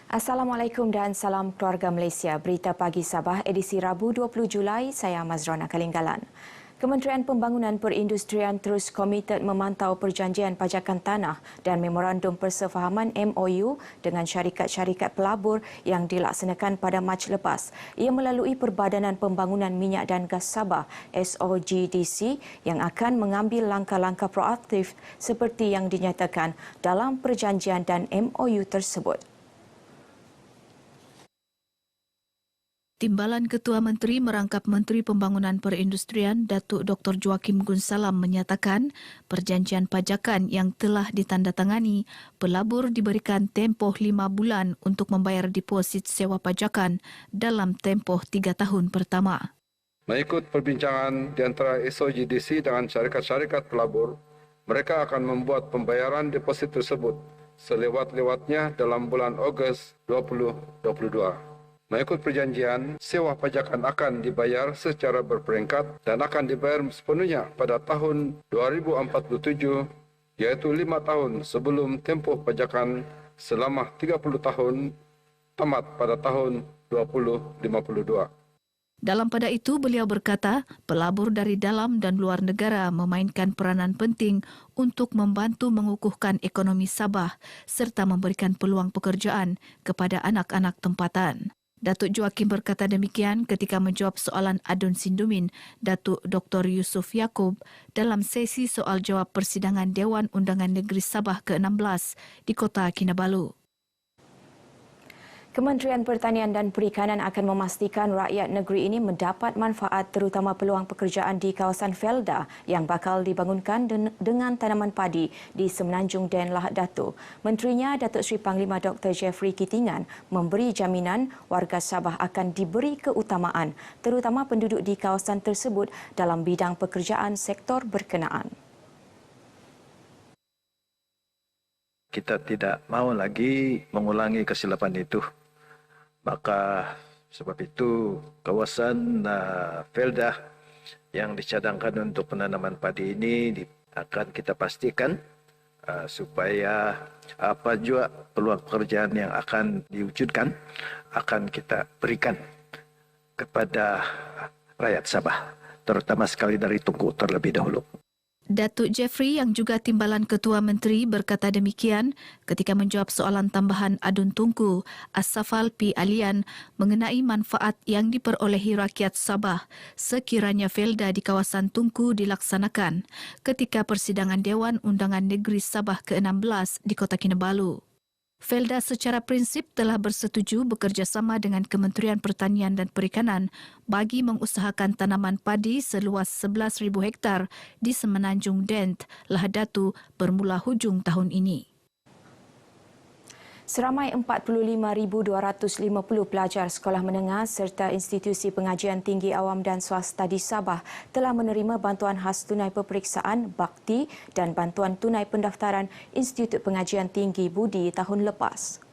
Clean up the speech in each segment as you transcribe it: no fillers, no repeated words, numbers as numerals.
Assalamualaikum dan salam keluarga Malaysia. Berita Pagi Sabah edisi Rabu 20 Julai, saya Mazrona Kalinggalan. Kementerian Pembangunan Perindustrian terus komited memantau perjanjian pajakan tanah dan memorandum persefahaman MOU dengan syarikat-syarikat pelabur yang dilaksanakan pada Mac lepas. Ia melalui Perbadanan Pembangunan Minyak dan Gas Sabah SOGDC yang akan mengambil langkah-langkah proaktif seperti yang dinyatakan dalam perjanjian dan MOU tersebut. Timbalan Ketua Menteri merangkap Menteri Pembangunan Perindustrian Datuk Dr. Joakim Gunsalam menyatakan perjanjian pajakan yang telah ditandatangani, pelabur diberikan tempoh 5 bulan untuk membayar deposit sewa pajakan dalam tempoh 3 tahun pertama. Mengikut perbincangan di antara SOGDC dengan syarikat-syarikat pelabur, mereka akan membuat pembayaran deposit tersebut selewat-lewatnya dalam bulan Ogos 2022. Mengikut perjanjian, sewa pajakan akan dibayar secara berperingkat dan akan dibayar sepenuhnya pada tahun 2047, iaitu 5 tahun sebelum tempoh pajakan selama 30 tahun tamat pada tahun 2052. Dalam pada itu, beliau berkata, pelabur dari dalam dan luar negara memainkan peranan penting untuk membantu mengukuhkan ekonomi Sabah serta memberikan peluang pekerjaan kepada anak-anak tempatan. Datuk Joakim berkata demikian ketika menjawab soalan Adun Sindumin Datuk Dr. Yusuf Yaakob dalam sesi soal jawab persidangan Dewan Undangan Negeri Sabah ke-16 di Kota Kinabalu. Kementerian Pertanian dan Perikanan akan memastikan rakyat negeri ini mendapat manfaat terutama peluang pekerjaan di kawasan Felda yang bakal dibangunkan dengan tanaman padi di Semenanjung dan Lahad Datu. Menterinya Datuk Seri Panglima Dr. Jeffrey Kitingan memberi jaminan warga Sabah akan diberi keutamaan terutama penduduk di kawasan tersebut dalam bidang pekerjaan sektor berkenaan. Kita tidak mahu lagi mengulangi kesilapan itu. Maka sebab itu kawasan Felda yang dicadangkan untuk penanaman padi ini akan kita pastikan supaya apa juga peluang pekerjaan yang akan diwujudkan akan kita berikan kepada rakyat Sabah, terutama sekali dari Tunku terlebih dahulu. Datuk Jeffrey yang juga timbalan Ketua Menteri berkata demikian ketika menjawab soalan tambahan Adun Tunku Asafal P. Alian mengenai manfaat yang diperolehi rakyat Sabah sekiranya Felda di kawasan Tunku dilaksanakan ketika persidangan Dewan Undangan Negeri Sabah ke-16 di Kota Kinabalu. Felda secara prinsip telah bersetuju bekerjasama dengan Kementerian Pertanian dan Perikanan bagi mengusahakan tanaman padi seluas 11,000 hektar di Semenanjung Dent, Lahad Datu bermula hujung tahun ini. Seramai 45,250 pelajar sekolah menengah serta institusi pengajian tinggi awam dan swasta di Sabah telah menerima bantuan khas tunai peperiksaan, bakti dan bantuan tunai pendaftaran Institut Pengajian Tinggi Budi tahun lepas.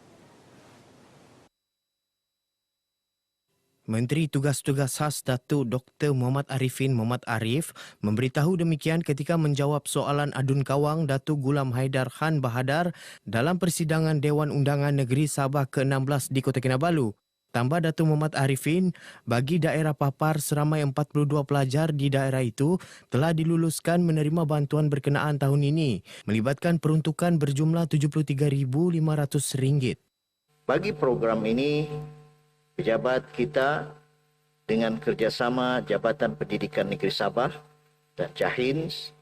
Menteri Tugas-Tugas Khas Datuk Dr. Muhammad Arifin Muhammad Arif memberitahu demikian ketika menjawab soalan Adun Kawang Datuk Gulam Haidar Khan Bahadar dalam persidangan Dewan Undangan Negeri Sabah ke-16 di Kota Kinabalu. Tambah Datuk Muhammad Arifin, bagi daerah papar seramai 42 pelajar di daerah itu telah diluluskan menerima bantuan berkenaan tahun ini, melibatkan peruntukan berjumlah RM73,500. Bagi program ini, pejabat kita dengan kerjasama Jabatan Pendidikan Negeri Sabah dan Jahins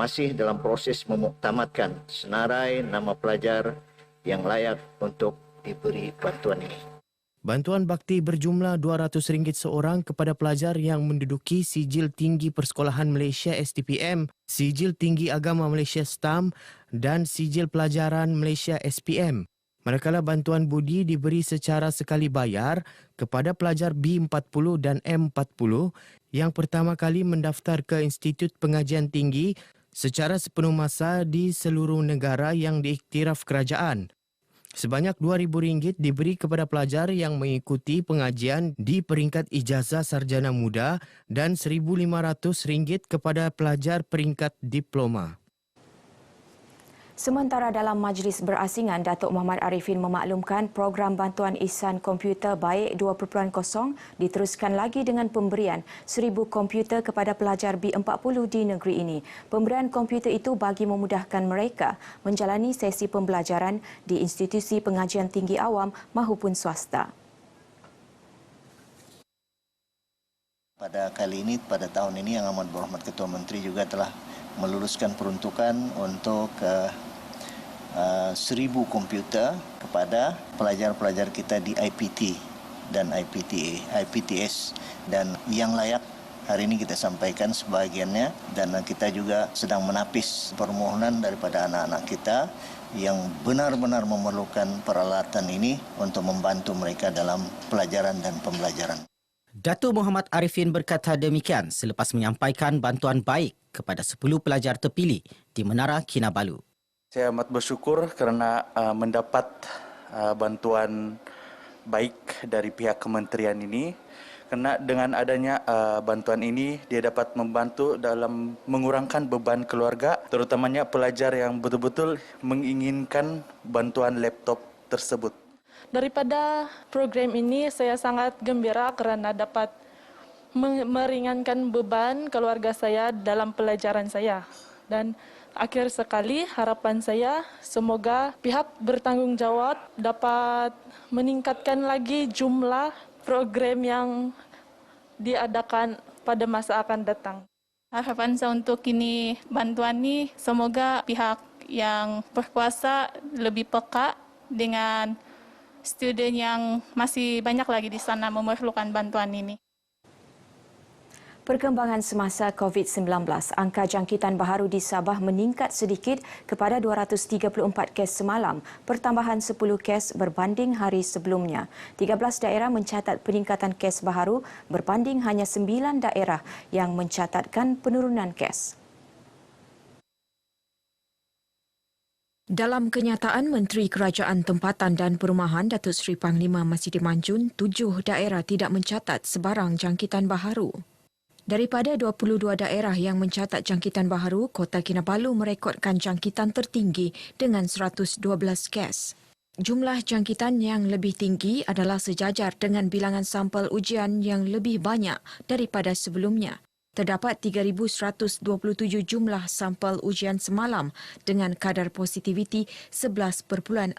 masih dalam proses memuktamadkan senarai nama pelajar yang layak untuk diberi bantuan ini. Bantuan bakti berjumlah RM200 seorang kepada pelajar yang menduduki Sijil Tinggi Persekolahan Malaysia STPM, Sijil Tinggi Agama Malaysia STAM dan Sijil Pelajaran Malaysia SPM. Manakala bantuan budi diberi secara sekali bayar kepada pelajar B40 dan M40 yang pertama kali mendaftar ke Institut Pengajian Tinggi secara sepenuh masa di seluruh negara yang diiktiraf kerajaan. Sebanyak RM2,000 diberi kepada pelajar yang mengikuti pengajian di peringkat ijazah sarjana muda dan RM1,500 kepada pelajar peringkat diploma. Sementara dalam majlis berasingan, Datuk Muhammad Arifin memaklumkan program bantuan ihsan komputer baik 2.0 diteruskan lagi dengan pemberian 1,000 komputer kepada pelajar B40 di negeri ini. Pemberian komputer itu bagi memudahkan mereka menjalani sesi pembelajaran di institusi pengajian tinggi awam mahupun swasta. Pada kali ini, pada tahun ini, Yang Amat Berhormat Ketua Menteri juga telah meluluskan peruntukan untuk 1,000 komputer kepada pelajar-pelajar kita di IPT dan IPTS dan yang layak. Hari ini kita sampaikan sebahagiannya dan kita juga sedang menapis permohonan daripada anak-anak kita yang benar-benar memerlukan peralatan ini untuk membantu mereka dalam pelajaran dan pembelajaran. Datuk Muhammad Arifin berkata demikian selepas menyampaikan bantuan baik kepada 10 pelajar terpilih di Menara Kinabalu. Saya amat bersyukur kerana mendapat bantuan baik dari pihak kementerian ini. Kerana dengan adanya bantuan ini, dia dapat membantu dalam mengurangkan beban keluarga, terutamanya pelajar yang betul-betul menginginkan bantuan laptop tersebut. Daripada program ini, saya sangat gembira kerana dapat meringankan beban keluarga saya dalam pelajaran saya. Dan akhir sekali, harapan saya semoga pihak bertanggungjawab dapat meningkatkan lagi jumlah program yang diadakan pada masa akan datang. Harapan saya untuk ini bantuan ini semoga pihak yang berkuasa lebih peka dengan student yang masih banyak lagi di sana memerlukan bantuan ini. Perkembangan semasa COVID-19, angka jangkitan baharu di Sabah meningkat sedikit kepada 234 kes semalam, pertambahan 10 kes berbanding hari sebelumnya. 13 daerah mencatat peningkatan kes baharu berbanding hanya 9 daerah yang mencatatkan penurunan kes. Dalam kenyataan Menteri Kerajaan Tempatan dan Perumahan Datuk Seri Panglima Masidi Manjun, 7 daerah tidak mencatat sebarang jangkitan baharu. Daripada 22 daerah yang mencatat jangkitan baharu, Kota Kinabalu merekodkan jangkitan tertinggi dengan 112 kes. Jumlah jangkitan yang lebih tinggi adalah sejajar dengan bilangan sampel ujian yang lebih banyak daripada sebelumnya. Terdapat 3,127 jumlah sampel ujian semalam dengan kadar positiviti 11.48%.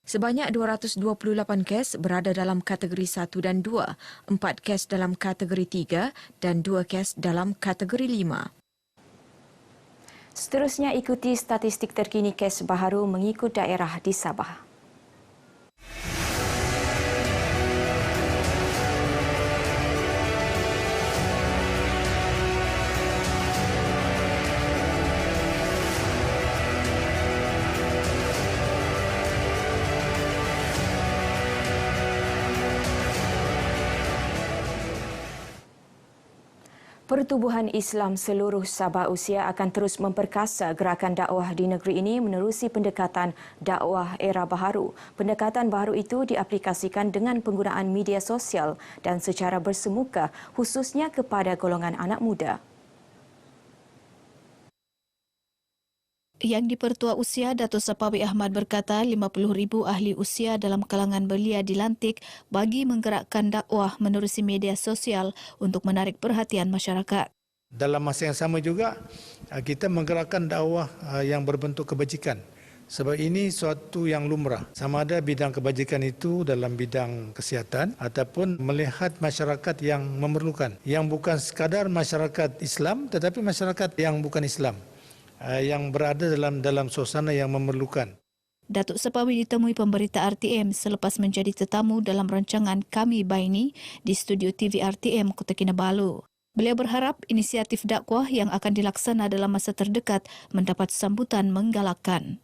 Sebanyak 228 kes berada dalam kategori 1 dan 2, 4 kes dalam kategori 3 dan 2 kes dalam kategori 5. Seterusnya ikuti statistik terkini kes baharu mengikut daerah di Sabah. Pertubuhan Islam seluruh Sabah Usia akan terus memperkasa gerakan dakwah di negeri ini menerusi pendekatan dakwah era baharu. Pendekatan baharu itu diaplikasikan dengan penggunaan media sosial dan secara bersemuka khususnya kepada golongan anak muda. Yang di-Pertua Usia, Datuk Sapawi Ahmad berkata 50,000 ahli usia dalam kalangan belia dilantik bagi menggerakkan dakwah menerusi media sosial untuk menarik perhatian masyarakat. Dalam masa yang sama juga, kita menggerakkan dakwah yang berbentuk kebajikan. Sebab ini suatu yang lumrah. Sama ada bidang kebajikan itu dalam bidang kesihatan ataupun melihat masyarakat yang memerlukan. Yang bukan sekadar masyarakat Islam tetapi masyarakat yang bukan Islam. Yang berada dalam suasana yang memerlukan. Datuk Sepawi ditemui pemberita RTM selepas menjadi tetamu dalam rancangan Kami Baini di studio TV RTM Kota Kinabalu. Beliau berharap inisiatif dakwah yang akan dilaksana dalam masa terdekat mendapat sambutan menggalakkan.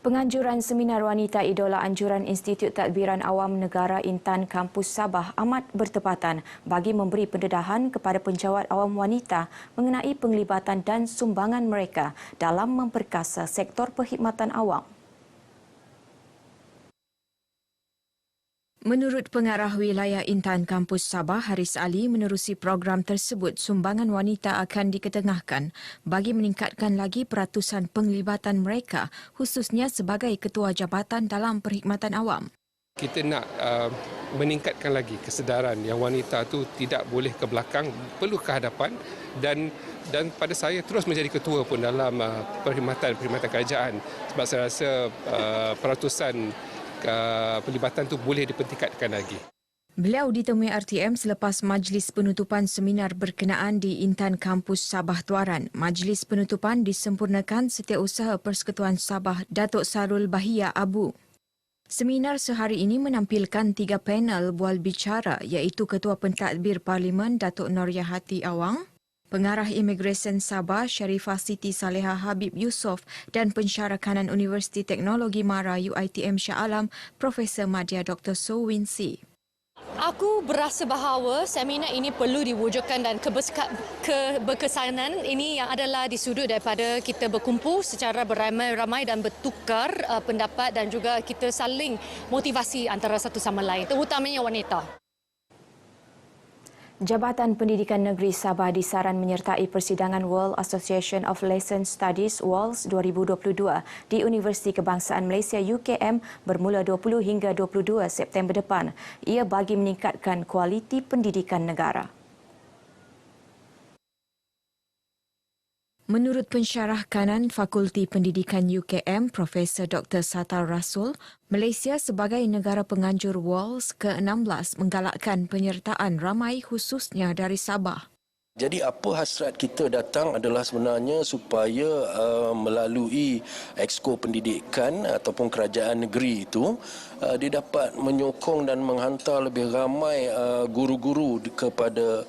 Penganjuran Seminar Wanita Idola Anjuran Institut Tadbiran Awam Negara Intan Kampus Sabah amat bertepatan bagi memberi pendedahan kepada penjawat awam wanita mengenai penglibatan dan sumbangan mereka dalam memperkasa sektor perkhidmatan awam. Menurut pengarah wilayah Intan Kampus Sabah, Haris Ali, menerusi program tersebut, sumbangan wanita akan diketengahkan bagi meningkatkan lagi peratusan penglibatan mereka, khususnya sebagai ketua jabatan dalam perkhidmatan awam. Kita nak meningkatkan lagi kesedaran yang wanita tu tidak boleh ke belakang, perlu ke hadapan dan pada saya terus menjadi ketua pun dalam perkhidmatan kerajaan sebab saya rasa peratusan pelibatan tu boleh dipertingkatkan lagi. Beliau ditemui RTM selepas majlis penutupan seminar berkenaan di Intan Kampus Sabah Tuaran. Majlis penutupan disempurnakan Setiausaha Persekutuan Sabah Datuk Sarul Bahia Abu. Seminar sehari ini menampilkan 3 panel bual bicara iaitu Ketua Pentadbir Parlimen Datuk Noryahati Awang, Pengarah Imigresen Sabah Sharifah Siti Saleha Habib Yusof dan Pensyarah Kanan Universiti Teknologi Mara UiTM Shah Alam Profesor Madya Dr. So Win Si. Aku berasa bahawa seminar ini perlu diwujudkan dan keberkesanan ini yang adalah di sudut daripada kita berkumpul secara beramai-ramai dan bertukar pendapat dan juga kita saling motivasi antara satu sama lain, terutamanya wanita. Jabatan Pendidikan Negeri Sabah disaran menyertai persidangan World Association of Lesson Studies WALS 2022 di Universiti Kebangsaan Malaysia UKM bermula 20 hingga 22 September depan. Ia bagi meningkatkan kualiti pendidikan negara. Menurut pensyarah kanan Fakulti Pendidikan UKM, Profesor Dr. Satar Rasul, Malaysia sebagai negara penganjur WALS ke-16 menggalakkan penyertaan ramai khususnya dari Sabah. Jadi apa hasrat kita datang adalah sebenarnya supaya melalui Exco Pendidikan ataupun kerajaan negeri itu dia dapat menyokong dan menghantar lebih ramai guru-guru kepada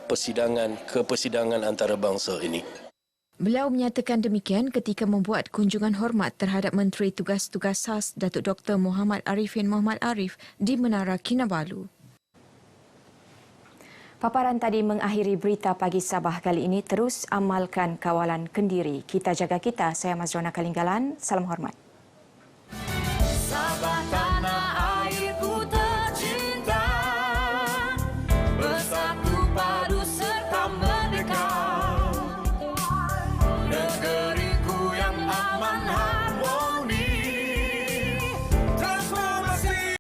persidangan antarabangsa ini. Beliau menyatakan demikian ketika membuat kunjungan hormat terhadap Menteri Tugas-Tugas Khas Datuk Dr. Muhammad Arifin Muhammad Arif di Menara Kinabalu. Paparan tadi mengakhiri berita pagi Sabah kali ini. Terus amalkan kawalan kendiri. Kita jaga kita. Saya Mazrona Kalinggalan. Salam hormat.